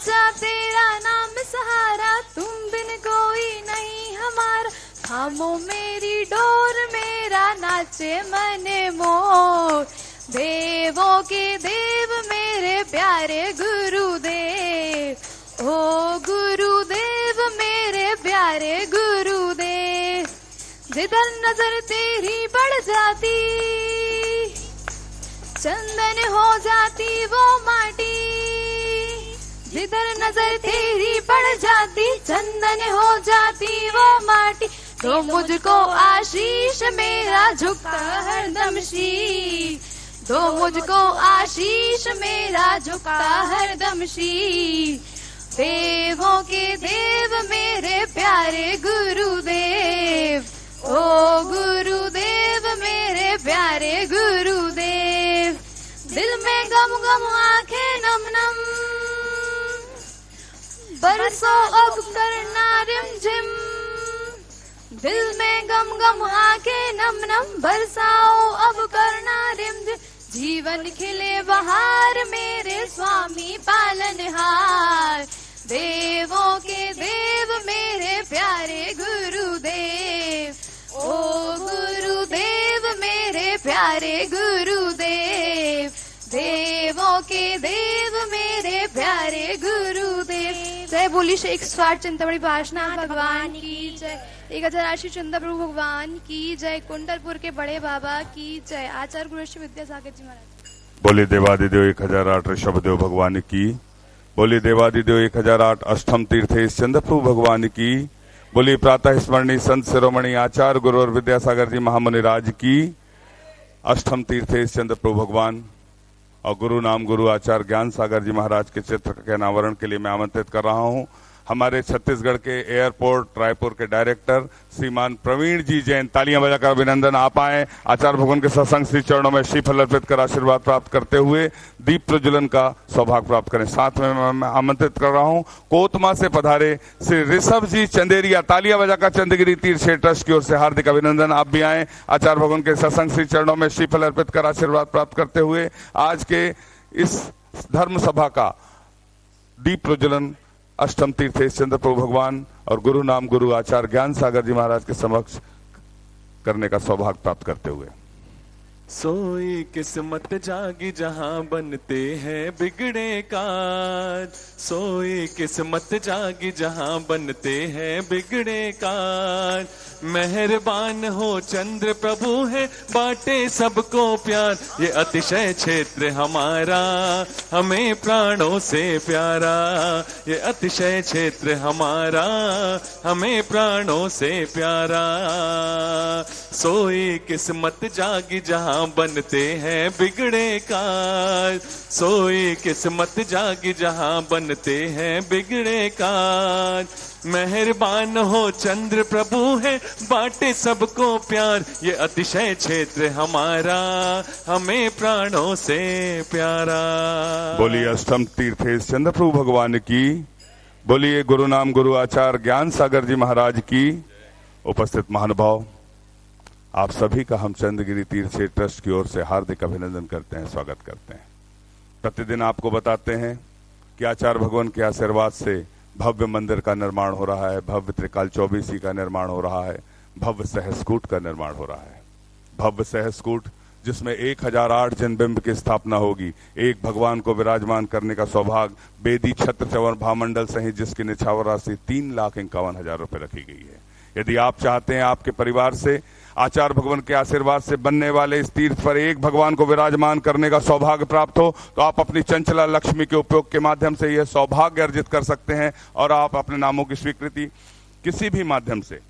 बच्चा तेरा नाम सहारा, तुम बिन कोई नहीं हमारा। थामो मेरी डोर, मेरा नाचे मने मोर। देवों के देव मेरे प्यारे गुरुदेव, ओ गुरुदेव मेरे प्यारे गुरुदेव। जिधर नजर तेरी बढ़ जाती, चंदन हो जाती वो माटी। जिधर नजर तेरी बढ़ जाती, चंदन हो जाती वो माटी। तो मुझको आशीष मेरा झुकता हरदम शीश, दो मुझको आशीष मेरा झुकता हरदम शीश। देवों के देव मेरे प्यारे गुरुदेव, ओ गुरुदेव मेरे प्यारे गुरुदेव। दिल में गम गम आंखें नम नम, बरसो अब करना रिमझिम। दिल में गम गम आंखें नम नम, बरसाओ अब करना रिमझिम। जीवन खिले बहार मेरे स्वामी पालनहार। देवों के देव मेरे प्यारे गुरुदेव, ओ गुरुदेव मेरे प्यारे गुरुदेव। देवों के देव मेरे प्यारे गुरुदेव। जय बोली श्री 108 चिंतामणि पार्श्वनाथ भगवान की जय। 1008 चंदा प्रभु भगवान की जय। कुंडलपुर के बड़े बाबा की जय। आचार्य गुरु श्री विद्यासागर जी महाराज। बोले देवादिदेव 1008 ऋषभदेव भगवान की। बोले देवादिदेव 1008 अष्टम तीर्थेश चंद्र प्रभु भगवान की। बोले प्रातः स्मरणीय संत शिरोमणि आचार्य गुरु और विद्यासागर जी महामुनि राज की। अष्टम तीर्थेश चंद्र प्रभु भगवान और गुरु नाम गुरु आचार्य ज्ञान सागर जी महाराज के चित्र के अनावरण के लिए मैं आमंत्रित कर रहा हूं हमारे छत्तीसगढ़ के एयरपोर्ट रायपुर के डायरेक्टर श्रीमान प्रवीण जी जैन। तालियां बजाकर अभिनंदन। आप आए आचार्य भगवान के सत्संग श्री चरणों में श्रीफल अर्पित कर आशीर्वाद प्राप्त करते हुए दीप प्रज्वलन का सौभाग्य प्राप्त करें। साथ में मैं आमंत्रित कर रहा हूं कोतमा से पधारे श्री ऋषभ जी चंदेरिया। तालियां बजाकर चंद्रगिरी तीर्थ ट्रस्ट की ओर से हार्दिक अभिनंदन। आप भी आए आचार्य भगवान के सत्संग श्री चरणों में श्रीफल अर्पित कर आशीर्वाद प्राप्त करते हुए आज के इस धर्म सभा का दीप प्रज्वलन अष्टम तीर्थेश चंद्र प्रभु भगवान और गुरु नाम गुरु आचार्य ज्ञान सागर जी महाराज के समक्ष करने का सौभाग्य प्राप्त करते हुए। सोई किस्मत जागी जहां बनते हैं बिगड़े काज। सोई किस्मत जागी जहां बनते हैं बिगड़े काज। मेहरबान हो चंद्र प्रभु है बांटे सबको प्यार। ये अतिशय क्षेत्र हमारा हमें प्राणों से प्यारा। ये अतिशय क्षेत्र हमारा हमें प्राणों से प्यारा। सोई किस्मत जागी जहां बनते हैं बिगड़े काज। सोई किस्मत जागी जहां बनते हैं बिगड़े काज। मेहरबान हो चंद्र प्रभु है बांटे सबको प्यार। ये अतिशय क्षेत्र हमारा हमें प्राणों से प्यारा। बोलिए अष्टम तीर्थेश चंद्र प्रभु भगवान की। बोलिए गुरु नाम गुरु आचार्य ज्ञान सागर जी महाराज की। उपस्थित महानुभाव आप सभी का हम चंद्रगिरी तीर्थ ट्रस्ट की ओर से हार्दिक अभिनंदन करते हैं, स्वागत करते हैं। प्रतिदिन आपको बताते हैं कि आचार्य भगवान के आशीर्वाद से भव्य मंदिर का निर्माण हो रहा है, भव्य त्रिकाल चौबीसी का निर्माण हो रहा है, भव्य सहस्कूट का निर्माण हो रहा है। भव्य सहस्कूट जिसमें 1008 जनबिंब की स्थापना होगी। एक भगवान को विराजमान करने का सौभाग्य बेदी छत्र चवर भामंडल सहित जिसकी निछावर राशि 3,51,000 रुपए रखी गई है। यदि आप चाहते हैं आपके परिवार से आचार्य भगवान के आशीर्वाद से बनने वाले इस तीर्थ पर एक भगवान को विराजमान करने का सौभाग्य प्राप्त हो तो आप अपनी चंचला लक्ष्मी के उपयोग के माध्यम से यह सौभाग्य अर्जित कर सकते हैं और आप अपने नामों की स्वीकृति किसी भी माध्यम से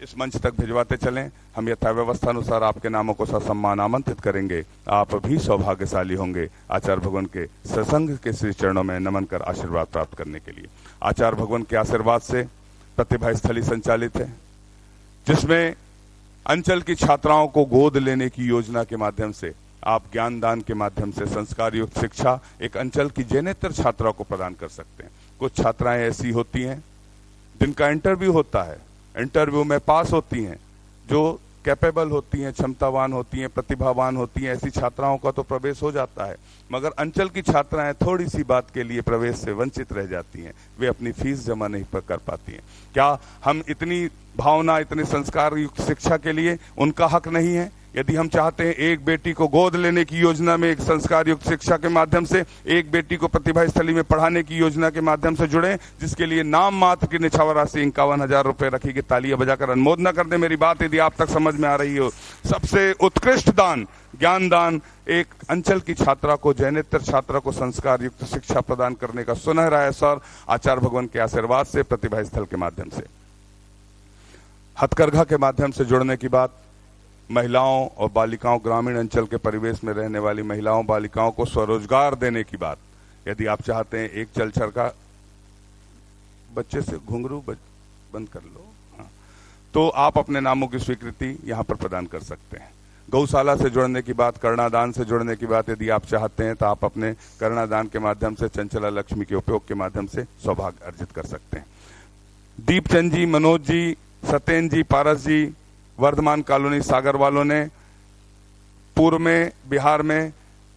इस मंच तक भिजवाते चलें। हम यथा व्यवस्था अनुसार आपके नामों को ससम्मान आमंत्रित करेंगे। आप भी सौभाग्यशाली होंगे आचार्य भगवान के सत्संग के श्री चरणों में नमन कर आशीर्वाद प्राप्त करने के लिए। आचार्य भगवान के आशीर्वाद से प्रतिभा स्थली संचालित है जिसमें अंचल की छात्राओं को गोद लेने की योजना के माध्यम से आप ज्ञान दान के माध्यम से संस्कार युक्त शिक्षा एक अंचल की जेनेतर छात्रा को प्रदान कर सकते हैं। कुछ छात्राएं ऐसी होती हैं जिनका इंटरव्यू होता है, इंटरव्यू में पास होती हैं, जो कैपेबल होती हैं, क्षमतावान होती हैं, प्रतिभावान होती हैं, ऐसी छात्राओं का तो प्रवेश हो जाता है। मगर अंचल की छात्राएं थोड़ी सी बात के लिए प्रवेश से वंचित रह जाती हैं, वे अपनी फीस जमा नहीं कर पाती हैं। क्या हम इतनी भावना, इतने संस्कार युक्त शिक्षा के लिए उनका हक नहीं है? यदि हम चाहते हैं एक बेटी को गोद लेने की योजना में एक संस्कार युक्त शिक्षा के माध्यम से, एक बेटी को प्रतिभा स्थली में पढ़ाने की योजना के माध्यम से जुड़े, जिसके लिए नाम मात्र की निछावर राशि 51,000 रुपए रखी गई, तालियां बजाकर अनुमोदन कर दे मेरी बात यदि आप तक समझ में आ रही हो। सबसे उत्कृष्ट दान, ज्ञान दान, एक अंचल की छात्रा को, जैनेतर छात्रा को संस्कार युक्त शिक्षा प्रदान करने का सुनहरा अवसर आचार्य भगवान के आशीर्वाद से, प्रतिभा स्थल के माध्यम से, हथकरघा के माध्यम से जुड़ने की बात, महिलाओं और बालिकाओं, ग्रामीण अंचल के परिवेश में रहने वाली महिलाओं बालिकाओं को स्वरोजगार देने की बात। यदि आप चाहते हैं एक चल चरखा, बच्चे से घुंघरू बंद कर लो, हाँ, तो आप अपने नामों की स्वीकृति यहां पर प्रदान कर सकते हैं। गौशाला से जुड़ने की बात, करुणादान से जुड़ने की बात, यदि आप चाहते हैं तो आप अपने करुणादान के माध्यम से, चंचला लक्ष्मी के उपयोग के माध्यम से सौभाग्य अर्जित कर सकते हैं। दीपचंद जी, मनोज जी, सत्येन जी, पारस जी, वर्धमान कॉलोनी सागर वालों ने पूर्व में बिहार में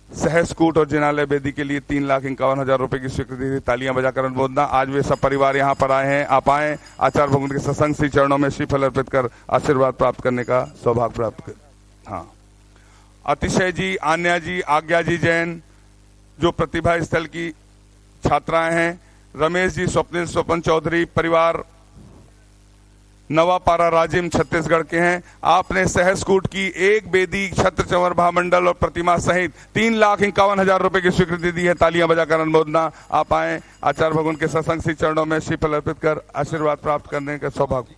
सहस्कूट और जिनालय वेदी के लिए 3,51,000 रुपए की स्वीकृति दी, तालियां बजाकर अनुमोदना। आज वे सब परिवार यहां पर आए हैं। आप आए, आचार्य भगवान के सत्संग श्री चरणों में श्रीफल अर्पित कर आशीर्वाद प्राप्त करने का सौभाग्य प्राप्त कर। हाँ, अतिशय जी, आन्या जी, आज्ञा जी जैन जो प्रतिभा स्थल की छात्राएं हैं, रमेश जी, स्वप्निल स्वपन चौधरी परिवार नवापारा राजिम छत्तीसगढ़ के हैं। आपने सहस्कूट की एक बेदी, छत्र चंवर महामंडल और प्रतिमा सहित 3,51,000 रुपए की स्वीकृति दी है, तालियां बजाकर अनुमोदना। आप आए, आचार्य भगवान के सत्संग श्री चरणों में श्रीफल अर्पित कर आशीर्वाद प्राप्त करने का सौभाग्य।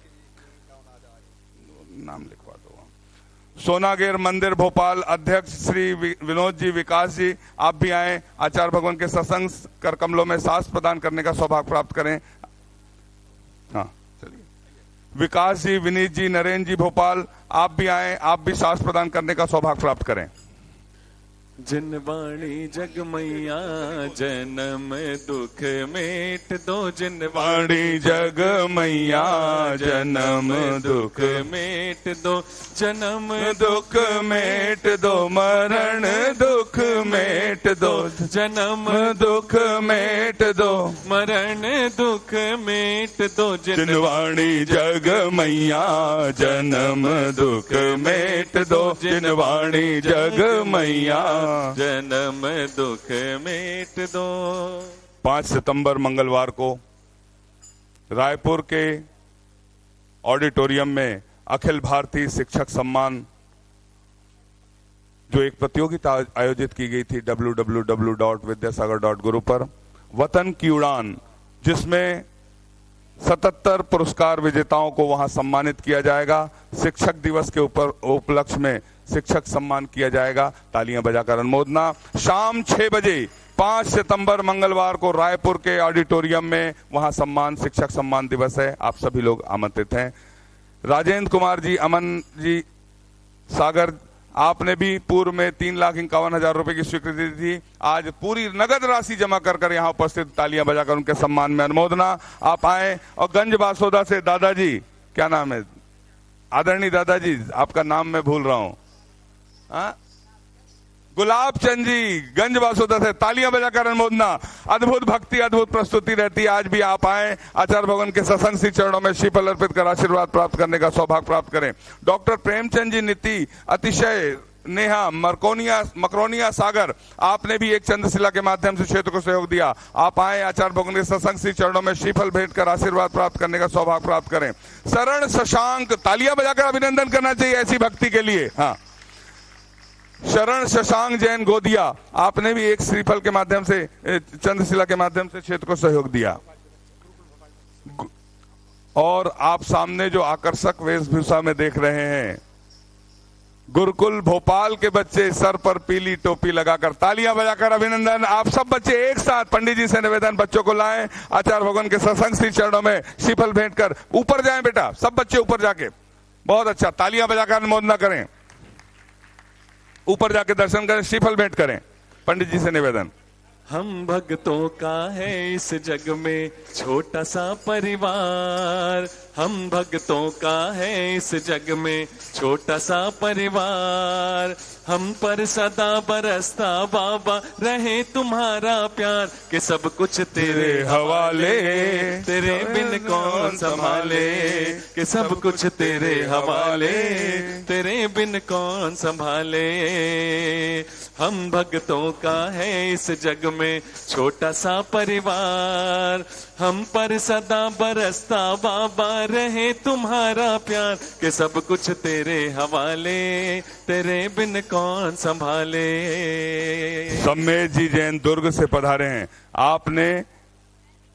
नाम लिखवा दो। सोनागेर मंदिर भोपाल अध्यक्ष श्री विनोद जी, विकास जी, आप भी आए, आचार्य भगवान के सत्संग कर कमलों में सांस प्रदान करने का सौभाग्य प्राप्त करें। हाँ, विकास जी, विनीत जी, नरेंद्र जी भोपाल, आप भी आए, आप भी सांस प्रदान करने का सौभाग्य प्राप्त करें। जिनवाणी जग मैया जन्म दुख मेट दो, जिनवाणी जग मैया जन्म दुख मेट दो, जन्म दुख मेट दो, मरण दुख मेट दो, जन्म दुख मेट दो, मरण दुख मेट दो, जिनवाणी जग मैया जन्म दुख मेट दो, जिनवाणी जग मैया जन्म दुख मेट दो। 5 सितंबर मंगलवार को रायपुर के ऑडिटोरियम में अखिल भारतीय शिक्षक सम्मान जो एक प्रतियोगिता आयोजित की गई थी www.vidyasagar.guru पर, वतन की उड़ान, जिसमें 77 पुरस्कार विजेताओं को वहां सम्मानित किया जाएगा। शिक्षक दिवस के ऊपर उपलक्ष्य में शिक्षक सम्मान किया जाएगा, तालियां बजाकर अनुमोदना। शाम 6 बजे 5 सितंबर मंगलवार को रायपुर के ऑडिटोरियम में वहां सम्मान, शिक्षक सम्मान दिवस है, आप सभी लोग आमंत्रित हैं। राजेंद्र कुमार जी, अमन जी, सागर, आपने भी पूर्व में 3,51,000 रुपए की स्वीकृति दी थी, आज पूरी नगद राशि जमा कर यहाँ उपस्थित, तालियां बजाकर उनके सम्मान में अनुमोदना। आप आए। और गंज बासोदा से दादाजी, क्या नाम है, आदरणीय दादाजी, आपका नाम मैं भूल रहा हूं, गुलाब चंद जी, गंज बासोदा से, तालियां बजाकर अनुमोदना। अद्भुत भक्ति, अद्भुत प्रस्तुति रहती है। आज भी आप आए, आचार्य भगवान के सत्संग श्री चरणों में श्रीफल अर्पित कर आशीर्वाद प्राप्त करने का सौभाग्य प्राप्त करें। डॉक्टर प्रेमचंद जी, नीति, अतिशय, नेहा, मकरोनिया सागर, आपने भी एक चंद्रशिला के माध्यम से क्षेत्र को सहयोग दिया। आप आए, आचार्य भगवान के सत्संग श्री चरणों में श्रीफल भेंट कर आशीर्वाद प्राप्त करने का सौभाग्य प्राप्त करें। शरण शशांक, तालियां बजाकर अभिनंदन करना चाहिए ऐसी भक्ति के लिए। हाँ, शरण शशांक जैन गोदिया, आपने भी एक श्रीफल के माध्यम से, चंद्रशिला के माध्यम से क्षेत्र को सहयोग दिया। और आप सामने जो आकर्षक वेशभूषा में देख रहे हैं, गुरुकुल भोपाल के बच्चे सर पर पीली टोपी लगाकर, तालियां बजाकर अभिनंदन। आप सब बच्चे एक साथ, पंडित जी से निवेदन, बच्चों को लाएं, आचार्य भगवान के सत्संग श्री चरणों में श्रीफल भेंट कर ऊपर जाएं बेटा, सब बच्चे ऊपर जाके, बहुत अच्छा, तालियां बजाकर अनुमोदना करें, ऊपर जाके दर्शन करें, श्रीफल भेंट करें, पंडित जी से निवेदन। हम भक्तों का है इस जग में छोटा सा परिवार, हम भक्तों का है इस जग में छोटा सा परिवार, हम पर सदा बरसता बाबा रहे तुम्हारा प्यार, कि सब कुछ तेरे हवाले, तेरे बिन कौन संभाले, कि सब कुछ तेरे हवाले, तेरे बिन कौन संभाले। हम भक्तों का है इस जग में छोटा सा परिवार, हम पर सदा बरसता बाबा रहे तुम्हारा प्यार, कि सब कुछ तेरे हवाले, तेरे बिन कौन संभाले। सम्मेद जी जैन दुर्ग से पधारे हैं। आपने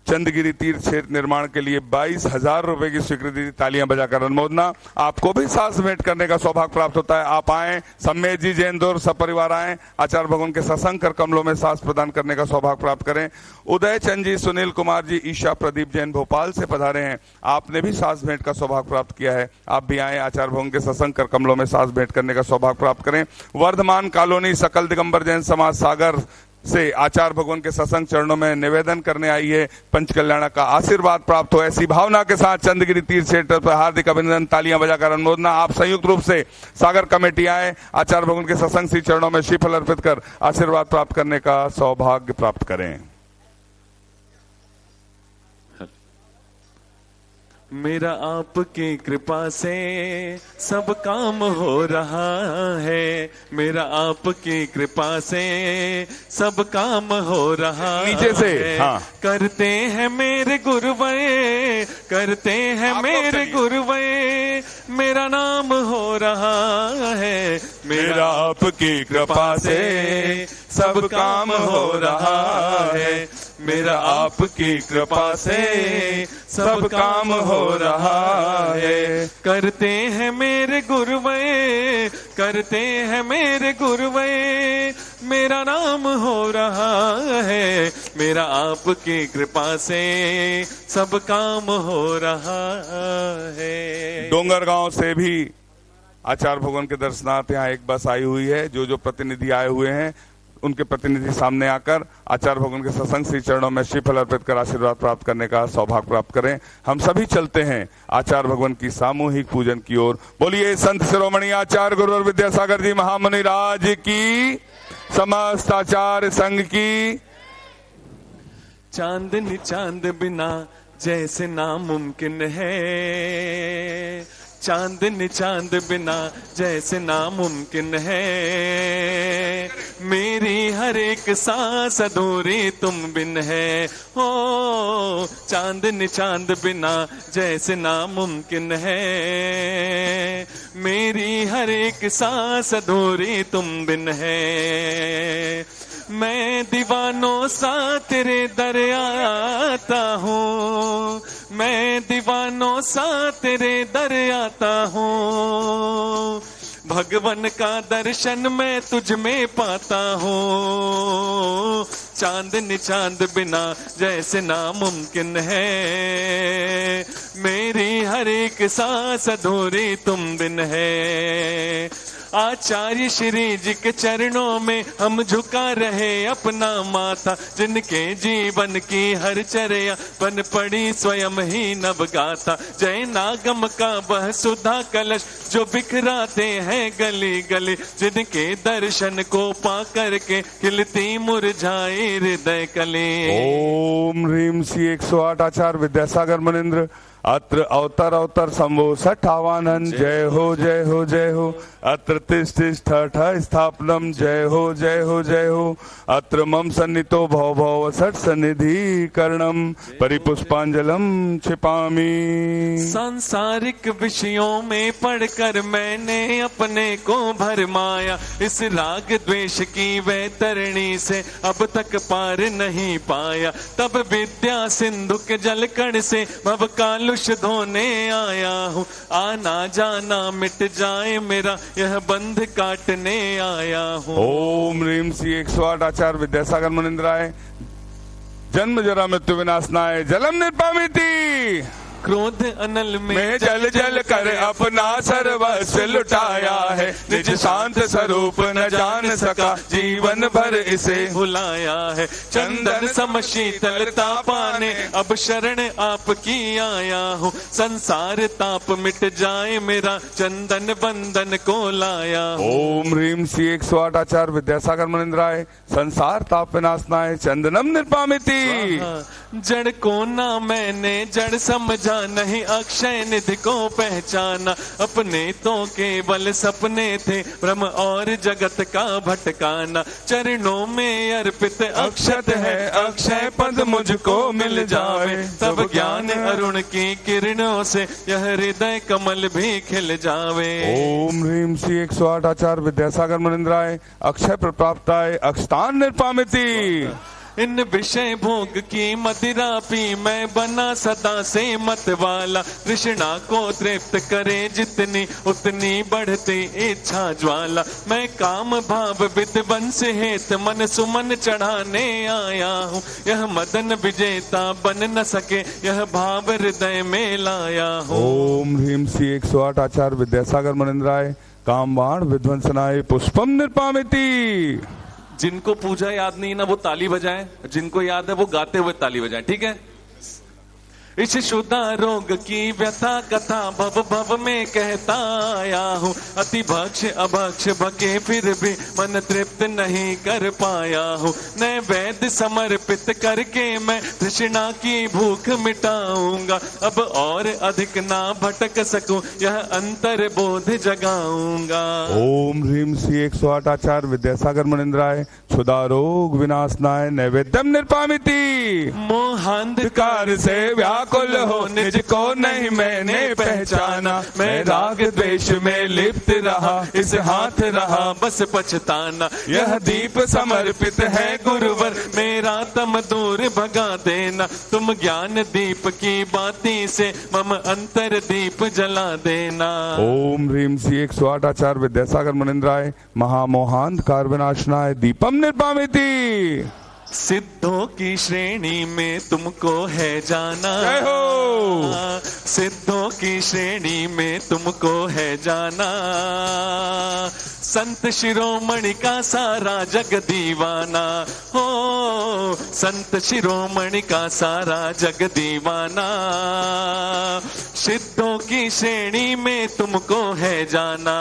चंदगिरी तीर्थ क्षेत्र निर्माण के लिए 22,000 रुपए की स्वीकृति दी। तालियां बजाकर अनुमोदना। आपको भी सांस भेंट करने का सौभाग्य प्राप्त होता है। आप आए, सम्मेद जी जैन दुर्ग सब परिवार आए, आचार्य भगवान के सत्संग कर कमलों में सांस प्रदान करने का सौभाग्य प्राप्त करें। उदय चंद जी, सुनील कुमार जी, ईशा प्रदीप जैन भोपाल से पधारे हैं। आपने भी सांस भेंट का सौभाग्य प्राप्त किया है। आप भी आए, आचार्य भगवान के सत्संग कर कमलों में सांस भेंट करने का सौभाग्य प्राप्त करें। वर्धमान कॉलोनी सकल दिगंबर जैन समाज सागर से आचार्य भगवान के सत्संग चरणों में निवेदन करने आई है। पंच कल्याण का आशीर्वाद प्राप्त हो, ऐसी भावना के साथ चंदगिरी तीर्थ क्षेत्र पर हार्दिक अभिनंदन। तालियां बजाकर अनुमोदना। आप संयुक्त रूप से सागर कमेटी आए, आचार्य भगवान के सत्संग श्री चरणों में श्रीफल अर्पित कर आशीर्वाद प्राप्त करने का सौभाग्य प्राप्त करें। मेरा आपकी कृपा से सब काम हो रहा है, मेरा आपकी कृपा से सब काम हो रहा नीचे से है। हाँ। करते हैं मेरे गुरुवे, करते हैं मेरे गुरुवे, मेरा नाम हो रहा है। मेरा आपकी कृपा से सब काम हो रहा है, मेरा आपकी कृपा से सब काम हो रहा है। करते हैं मेरे गुरुवे, करते हैं मेरे गुरुवे, मेरा नाम हो रहा है। मेरा आपकी कृपा से सब काम हो रहा है। डोंगरगांव से भी आचार्य भगवान के दर्शनार्थ यहाँ एक बस आई हुई है। जो प्रतिनिधि आए हुए हैं उनके प्रतिनिधि सामने आकर आचार्य भगवान के सत्संग श्री चरणों में श्रीफल अर्पित कर आशीर्वाद प्राप्त करने का सौभाग्य प्राप्त करें। हम सभी चलते हैं आचार्य भगवान की सामूहिक पूजन की ओर। बोलिए संत शिरोमणि आचार्य गुरुवर विद्यासागर जी महामुनि राज की, समस्त आचार्य संघ की। चांदनी चांद बिना जैसे नामुमकिन है, चांदनी चांद बिना जैसे नामुमकिन है। मेरी हर एक सांस अधूरी तुम बिन है। हो चांदनी चांद बिना जैसे नामुमकिन है। मेरी हर एक सांस अधूरी तुम बिन है। मैं दीवानों सा तेरे दर आता हूँ, मैं दीवानों सा तेरे दर आता हूँ। भगवन का दर्शन मैं तुझ में पाता हूँ। चांदनी चांद बिना जैसे नामुमकिन है। मेरी हर एक सांस अधूरी तुम बिन है। आचार्य श्री जी के चरणों में हम झुका रहे अपना माथा, जिनके जीवन की हर चर्या बन पड़ी स्वयं ही नव गाथा। जय नागम का वह सुधा कलश जो बिखराते हैं गली गली, जिनके दर्शन को पा करके खिलती मुरझाई हृदय कली। ओम ह्रीम श्री 108 आचार्य विद्यासागर मुनिंद्र अत्र अवतर अवतर संभो सठ आवानन। जय हो जय हो जय हो। अत्र तिष्ठ तिष्ठ स्थापनम। जय हो जय हो जय हो। अत्र मम सन्नितो भव भव सठ सन्निधि कर्णम परिपुष्पांजलम छिपामी। सांसारिक विषयों में पढ़कर मैंने अपने को भरमाया, इस राग द्वेष की वैतरणी से अब तक पार नहीं पाया। तब विद्या सिंधु के जलकण से भव कालुष धोने आया हूँ। आना जाना मिट जाए मेरा यह बंध काटने आया हूँ। ओम ह्रीम श्री 108 आचार्य विद्यासागर मुनिंद्राय। जन्म जरा मृत्यु विनाशनाय जलम निर्पामिति। क्रोध अनल में जल जल कर अपना सर्वस्व लुटाया है, निज शांत स्वरूप न जान सका जीवन भर इसे भुलाया है। चंदन सम शीतलता पाने अब शरण आपकी आया हूँ, संसार ताप मिट जाए मेरा चंदन बंधन को लाया हूँ। ओम ह्रीम श्री 108 आचार्य विद्यासागर मनिंद्राय संसार ताप विनाशनाय चंदनम निर्पामिति। जड़ को ना मैंने जड़ समझा, नहीं अक्षय निधि को पहचाना, अपने तो केवल सपने थे ब्रह्म और जगत का भटकाना। चरणों में अर्पित अक्षत है, अक्षय पद मुझको मिल जावे, तब ज्ञान अरुण की किरणों से यह हृदय कमल भी खिल जावे। ओम ह्रीम श्री 108 आचार्य विद्यासागर मनिंद्राय अक्षय प्राप्ताय अक्षतान निर्पामिति। इन विषय भोग की मदिरा पी मैं बना सदा से मत वाला, तृष्णा को तृप्त करे जितनी उतनी बढ़ती इच्छा ज्वाला। मैं काम भाव विध्वंस हेत मन सुमन चढ़ाने आया हूँ, यह मदन विजेता बन न सके यह भाव हृदय में लाया हूँ। ओम ह्रीम श्री 108 आचार्य विद्यासागर मनिंद्राय कामवाण विध्वंसनाय पुष्पम निर्पामिति। जिनको पूजा याद नहीं ना वो ताली बजाएं, जिनको याद है वो गाते हुए ताली बजाएं, ठीक है। इस शुदा रोग की व्यथा कथा भव भव में कहता आया हूँ, अति भक्ष अभक्ष भके फिर भी मन तृप्त नहीं कर पाया हूँ। नैवेद्य समर्पित करके मैं तृष्णा की भूख मिटाऊंगा, अब और अधिक ना भटक सकूं यह अंतर बोध जगाऊंगा। ओम ह्रीम श्री 108 आचार्य विद्यासागर मनिंद्राय क्षुधा रोग विनाशनाय नैवेद्यम निर्पामिति। मोहांधकार से व्याकुल हो निज को नहीं मैंने पहचाना, मैं राग द्वेष में लिप्त रहा इस हाथ रहा बस पछताना। यह दीप समर्पित है गुरुवर मेरा तम दूर भगा देना, तुम ज्ञान दीप की बाती से मम अंतर दीप जला देना। ओम ह्रीम श्री 108 आचार्य विद्यासागर मनिंद्राय महामोहांधकार विनाशनाय दीपम निर्पामिति। सिद्धों की श्रेणी में तुमको है जाना, जय हो। सिद्धों की श्रेणी में तुमको है जाना, संत शिरोमणि का सारा जग दीवाना हो, संत शिरोमणि का सारा जग दीवाना। सिद्धों की श्रेणी में तुमको है जाना,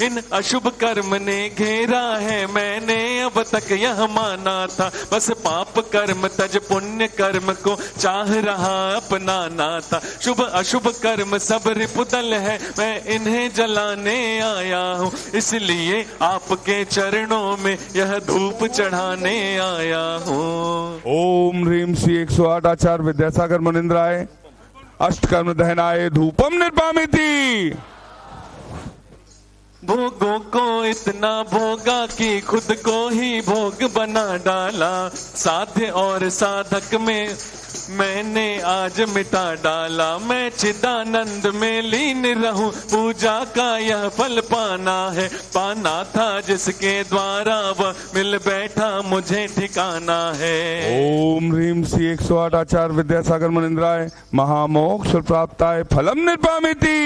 इन अशुभ कर्म ने घेरा है मैंने अब तक यह माना था, बस पाप कर्म तज पुण्य कर्म को चाह रहा अपनाना था। शुभ अशुभ कर्म सब रिपुदल है मैं इन्हें जलाने आया हूँ, इसलिए आपके चरणों में यह धूप चढ़ाने आया हूँ। ओम ह्रीम श्री 108 आचार्य विद्यासागर मनिंद्राय अष्टकर्म दहनाय धूपम निर्पामिति। भोगों को इतना भोगा कि खुद को ही भोग बना डाला, साध्य और साधक में मैंने आज मिटा डाला। मैं चिदानंद में लीन रहूं, पूजा का यह फल पाना है, पाना था जिसके द्वारा वह मिल बैठा मुझे ठिकाना है। ओम ह्रीम श्री 108 आचार्य विद्यासागर मनिंद्राय महामोक्ष प्राप्ताय फलम निर्पामिति।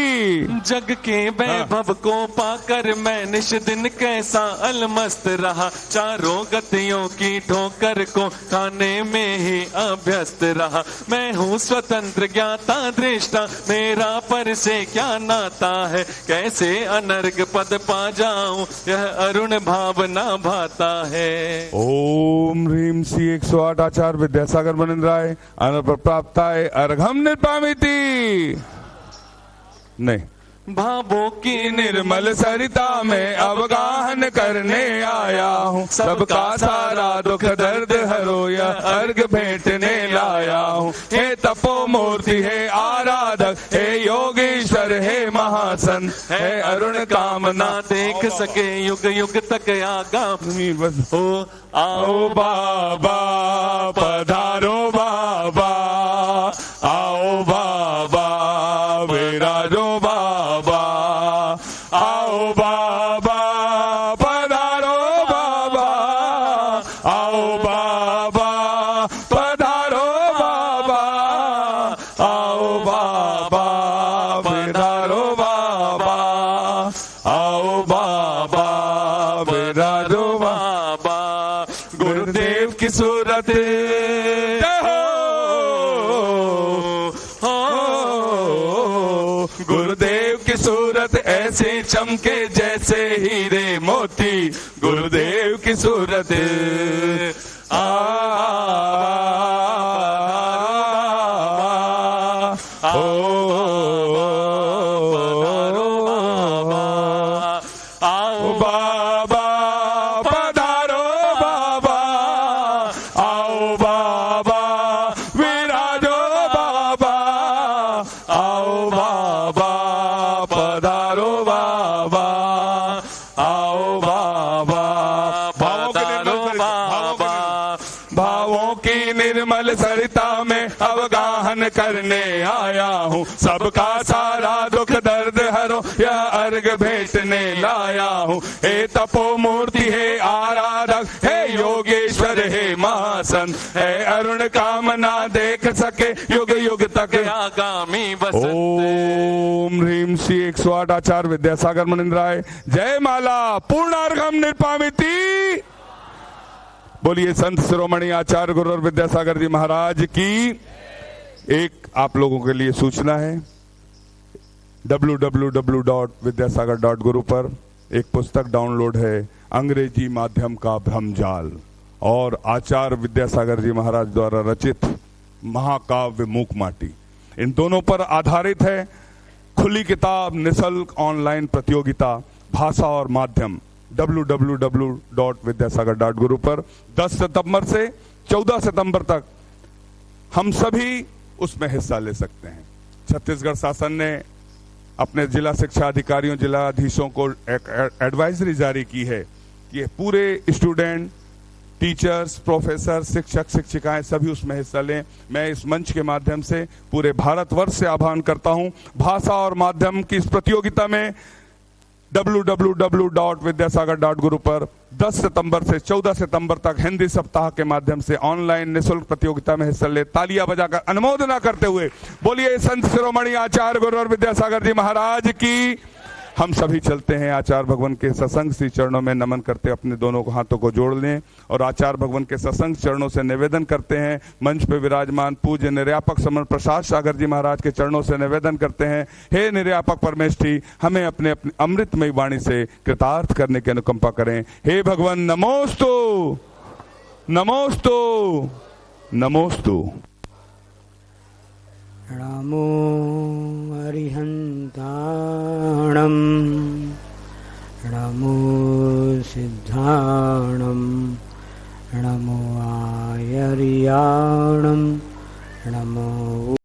जग के वैभव को पाकर मैं निश दिन कैसा अलमस्त रहा, चारों गतियों की ठोकर को खाने में ही अभ्यस्त रहा। मैं हूँ स्वतंत्र ज्ञाता दृष्टा, मेरा पर से क्या नाता है, कैसे अनर्ग पद पा जाऊं यह अरुण भावना भाता है। ओम ह्रीम श्री 108 आचार्य विद्यासागर मनिंद्राय अनर्प प्राप्ताय अर्घम निर्पामिति। नहीं, भावों की निर्मल सरिता में अवगाहन करने आया हूँ, सबका सारा दुख दर्द हरो यह अर्घ भेंटने लाया हूँ। हे तपो मूर्ति हे आराधक हे योगेश्वर हे महासन, है अरुण कामना देख सके युग युग तक आगामी हो। आओ बाबा पधारो बाबा, आओ बाबा विराजो बाबा, आओ बाबा पधारो बाबा, आओ बाबा पधारो बाबा, आओ सूरत। गुरुदेव की सूरत ऐसे चमके जैसे हीरे मोती, गुरुदेव की सूरत। निर्मल सरिता में अवगाहन करने आया हूँ, सबका सारा दुख दर्द हरो यह अर्घ भेंटने लाया हूँ। हे तपो मूर्ति हे आराधक, हे योगेश्वर हे महासन, हे अरुण कामना देख सके युग युग तक आगामी बसंत। ओम ह्रीम श्री 108 आचार्य विद्यासागर मुनिंद्राय जय माला पूर्णार्घम निर्पामिति। बोलिए संत शिरोमणि आचार्य गुरु और विद्यासागर जी महाराज की। एक आप लोगों के लिए सूचना है, www.vidyasagar.guru पर एक पुस्तक डाउनलोड है, अंग्रेजी माध्यम का भ्रमजाल, और आचार्य विद्यासागर जी महाराज द्वारा रचित महाकाव्य मूक माटी, इन दोनों पर आधारित है खुली किताब निःशुल्क ऑनलाइन प्रतियोगिता भाषा और माध्यम www.vidyasagar.guru पर 10 सितंबर से 14 सितंबर तक हम सभी उसमें हिस्सा ले सकते हैं। छत्तीसगढ़ शासन ने अपने जिला शिक्षा अधिकारियों जिलाधीशों को एक एडवाइजरी जारी की है कि पूरे स्टूडेंट टीचर्स प्रोफेसर शिक्षक शिक्षिकाएं सभी उसमें हिस्सा लें। मैं इस मंच के माध्यम से पूरे भारतवर्ष से आह्वान करता हूं, भाषा और माध्यम की इस प्रतियोगिता में www.vidyasagar.guru पर 10 सितंबर से 14 सितंबर तक हिंदी सप्ताह के माध्यम से ऑनलाइन निःशुल्क प्रतियोगिता में हिस्सा ले। तालियां बजाकर अनुमोदना करते हुए बोलिए संत शिरोमणि आचार्य गुरु और विद्यासागर जी महाराज की। हम सभी चलते हैं आचार्य भगवान के सत्संग श्री चरणों में नमन करते अपने दोनों हाथों को जोड़ लें और आचार्य भगवान के सत्संग चरणों से निवेदन करते हैं। मंच पे विराजमान पूज्य निर्यापक समन प्रसाद सागर जी महाराज के चरणों से निवेदन करते हैं, हे निर्यापक परमेष्ठी हमें अपने अपनी अमृतमयी वाणी से कृतार्थ करने की अनुकंपा करें। हे भगवान नमोस्तु नमोस्तु नमोस्तु। नमो अरिहन्ताणं नमो सिद्धाणं नमो आयर्याणं नमो